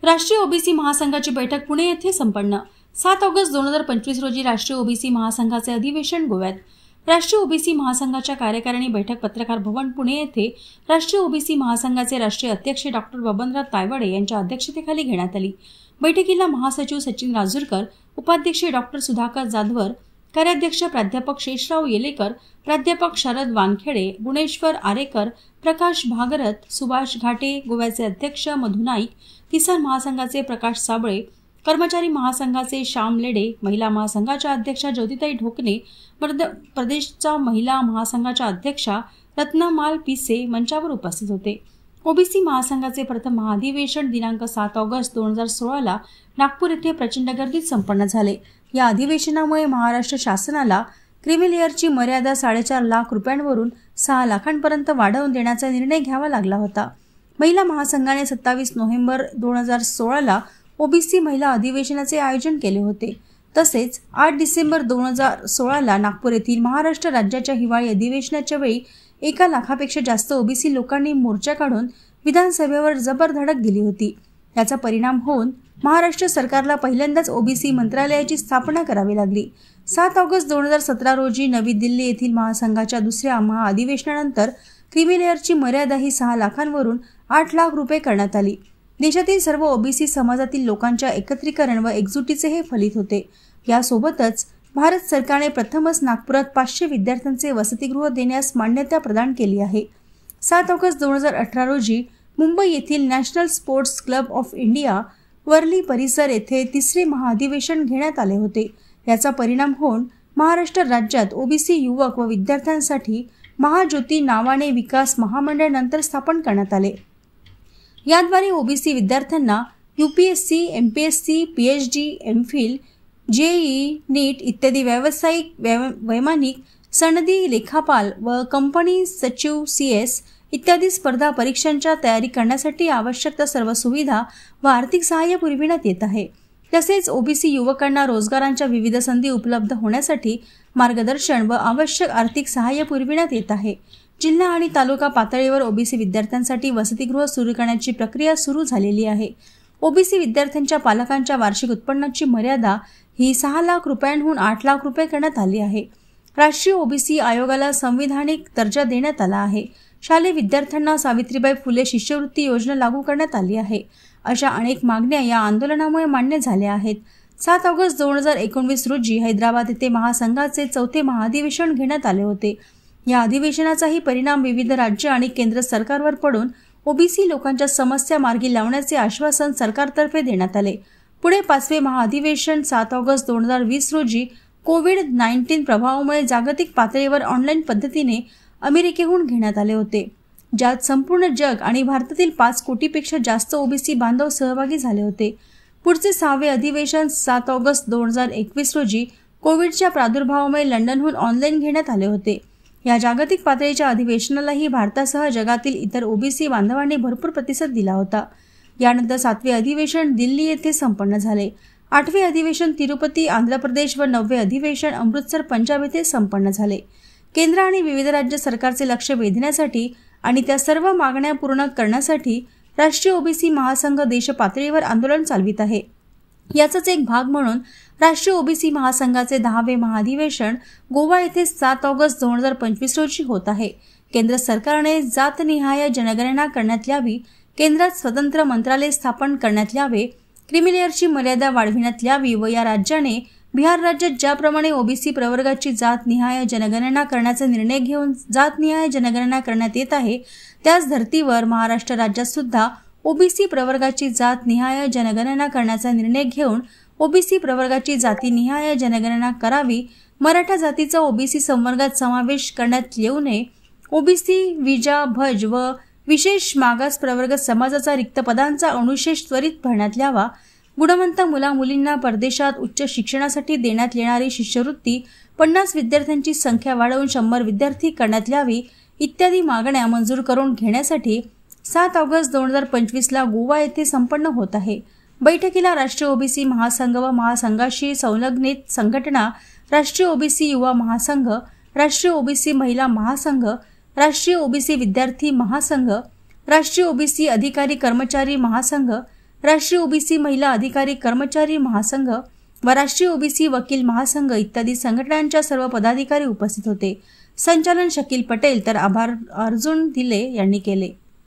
राष्ट्रीय ओबीसी महासंघाची बैठक पुणे येथे संपन्न। 7 ऑगस्ट 2025 रोजी राष्ट्रीय ओबीसी महासंघाचे अधिवेशन गोव्यात। राष्ट्रीय ओबीसी महासंघाच्या कार्यकारिणी बैठक पत्रकार भवन पुणे येथे राष्ट्रीय ओबीसी महासंघाचे राष्ट्रीय अध्यक्ष डॉक्टर बबनराव तायवाडे यांच्या अध्यक्षतेखाली घेण्यात आली। बैठकीला महासचिव सचिन राजूरकर, उपाध्यक्ष डॉक्टर सुधाकर जाधवर, कार्याध्यक्ष प्राध्यापक शेषराव येलेकर, प्राध्यापक शरद वानखेडे, गुणेश्वर आरेकर, प्रकाश भागरथ, सुभाष घाटे, गोव्याचे अध्यक्ष मधु नाईक, किसान महासंघाचे प्रकाश साबळे, कर्मचारी महासंघाचे श्याम लेडे, महिला महासंघाच्या अध्यक्षा ज्योतिताई ढोकणे, मध्य प्रदेशच्या महिला महासंघाच्या अध्यक्षा रत्नामाल पिसे मंचावर उपस्थित होते। ओबीसी महासंघाचे प्रथम महाधिवेशन दिनांक 7 ऑगस्ट 2016 ला नागपूर येथे प्रचंड गर्दीत संपन्न झाले। या अधिवेशनामुळे महाराष्ट्र शासनाला क्रीमी लेअरची मर्यादा 4.5 लाख रुपयांवरून 6 लाखांपर्यंत वाढवून देण्याचा निर्णय घ्यावा लागला होता। महिला महासंघाने 27 नोव्हेंबर 2016 ला ओबीसी महिला अधिवेशनाचे आयोजन केले होते। तसेच 8 डिसेंबर 2016 ला नागपूर येथील महाराष्ट्र राज्याच्या हिवाळी अधिवेशनाच्या वेळी 1 लाखापेक्षा जास्त ओबीसी लोकांनी मोर्चा काढून विधानसभेवर जबर धडक दिली होती। याचा परिणाम होऊन महाराष्ट्र सरकारला पहिल्यांदाच ओबीसी मंत्रालयाची स्थापना करावी लागली। 7 ऑगस्ट 2017 रोजी नवी दिल्ली येथील महासंघाच्या दुसऱ्या महाअधिवेशनानंतर क्रीमी लेअरची मर्यादा ही 6 लाखांवरून 8 लाख रुपये करण्यात आली। देशातील सर्व ओबीसी समाजातील लोकांच्या एकत्रीकरण व एकजुटीचे हे फलित होते। यासोबतच भारत सरकारने प्रथमच नागपुरात 500 विद्यार्थ्यांचे वसतिगृह देण्यास मान्यता प्रदान केली आहे। 7 ऑगस्ट 2018 रोजी मुंबई येथील national sports club of India Worli परिसर येथे तिसरे महाअधिवेशन घेण्यात आले होते। याचा परिणाम होऊन महाराष्ट्र राज्यात ओबीसी युवक व विद्यार्थ्यांसाठी महाज्योती नावाने विकास महामंडळ नंतर स्थापन करण्यात आले। याद्वारे ओबीसी विद्यार्थ्यांना UPSC, MPSC, PhD, MPhil, JEE, NEET इत्यादी व्यावसायिक, वैमानिक, सनदी, लेखापाल व कंपनी सचिव सीएस इत्यादी स्पर्धा परीक्षांच्या तयारी करण्यासाठी आवश्यक त्या सर्व सुविधा व आर्थिक सहाय्य पुरविण्यात येत आहे। तसेच ओबीसी युवकांना रोजगारांच्या विविध संधी उपलब्ध होण्यासाठी मार्गदर्शन व आवश्यक आर्थिक सहाय्य पुरविण्यात येत आहे। जिल्हा आणि तालुका पातळीवर ओबीसी विद्यार्थ्यांसाठी वसतिगृह सुरू करण्याची प्रक्रिया सुरू झालेली आहे। ओबीसी विद्यार्थ्यांच्या पालकांच्या वार्षिक उत्पन्नाची मर्यादा ही 6 लाख रुपयांहून 8 लाख रुपये करण्यात आली आहे। राष्ट्रीय ओबीसी आयोगाला संविधानिक दर्जा देण्यात आला आहे। शालेय विद्यार्थ्यांना सावित्रीबाई फुले शिष्यवृत्ती योजना लागू करण्यात आली आहे। अशा अनेक मागण्या या आंदोलनामुळे मान्य झाल्या आहेत। 7 ऑगस्ट 2019 रोजी हैदराबाद येथे महासंघाचे 4थे महाअधिवेशन घेण्यात आले होते। या अधिवेशनाचाही परिणाम विविध राज्य आणि केंद्र सरकारवर पडून ओबीसी लोकांच्या समस्या मार्गी लावण्याचे आश्वासन सरकारतर्फे देण्यात आले। पुढे 5वे महाअधिवेशन 7 ऑगस्ट 2020 रोजी कोविड-19 प्रभावामुळे जागतिक पातळीवर ऑनलाईन पद्धतीने अमेरिकेहून घेण्यात आले होते, ज्यात संपूर्ण जग आणि भारतातील 5 कोटीपेक्षा जास्त ओबीसी बांधव सहभागी झाले होते। पुढचे 6वे अधिवेशन 7 ऑगस्ट 2021 रोजी कोविडच्या प्रादुर्भावामुळे लंडनहून ऑनलाईन घेण्यात आले होते। या जागतिक पातळीच्या अधिवेशनालाही भारतासह जगातील इतर ओबीसी बांधवांनी भरपूर प्रतिसाद दिला होता। यानंतर 7वे अधिवेशन दिल्ली येथे संपन्न झाले। 8वे अधिवेशन तिरुपती, आंध्र प्रदेश व 9वे अधिवेशन अमृतसर, पंजाब येथे संपन्न झाले। केंद्र आणि विविध राज्य सरकारचे लक्ष वेधण्यासाठी आणि त्या सर्व मागण्या पूर्ण करण्यासाठी राष्ट्रीय ओबीसी महासंघ देश पातळीवर आंदोलन चालवित आहे। याचाच एक भाग म्हणून राष्ट्रीय ओबीसी महासंघाचे 10वे महाअधिवेशन गोवा येथे 7 ऑगस्ट 2025 रोजी होत आहे। केंद्र सरकारने जातनिहाय जनगणना करण्यात यावी, केंद्रात स्वतंत्र मंत्रालय स्थापन करण्यात यावे, क्रीमी लेअरची मर्यादा वाढविण्यात यावी व या राज्याने बिहार राज्यात ज्याप्रमाणे ओबीसी प्रवर्गाची जातनिहाय जनगणना करण्याचा निर्णय घेऊन जातनिहाय जनगणना करण्यात येत आहे, त्याच धर्तीवर महाराष्ट्र राज्यात सुद्धा ओबीसी प्रवर्गाची जातनिहाय जनगणना करण्याचा निर्णय घेऊन ओबीसी प्रवर्गाची जातीनिहाय जनगणना करावी, मराठा जातीचा ओबीसी संवर्गात समावेश करण्यात येऊ नये, ओबीसी, विजा, भज व विशेष मागास प्रवर्ग समाजाचा रिक्त पदांचा अनुशेष त्वरित भरण्यात यावा, गुणवंत मुला-मुलींना परदेशात उच्च शिक्षणासाठी देण्यात येणारी शिष्यवृत्ती 50 विद्यार्थ्यांची संख्या वाढवून 100 विद्यार्थी करण्यात यावी इत्यादी मागण्या मंजूर करून घेण्यासाठी 7 ऑगस्ट 2025 ला गोवा येथे संपन्न होत आहे। बैठकीला राष्ट्रीय ओबीसी महासंघ व महासंघाशी संलग्नित संघटना, राष्ट्रीय ओबीसी युवा महासंघ, राष्ट्रीय ओबीसी महिला महासंघ, राष्ट्रीय ओबीसी विद्यार्थी महासंघ, राष्ट्रीय ओबीसी अधिकारी कर्मचारी महासंघ, राष्ट्रीय ओबीसी महिला अधिकारी कर्मचारी महासंघ व राष्ट्रीय ओबीसी वकील महासंघ इत्यादी संघटनांच्या सर्व पदाधिकारी उपस्थित होते। संचालन शकील पटेल तर आभार अर्जुन दिले यांनी केले।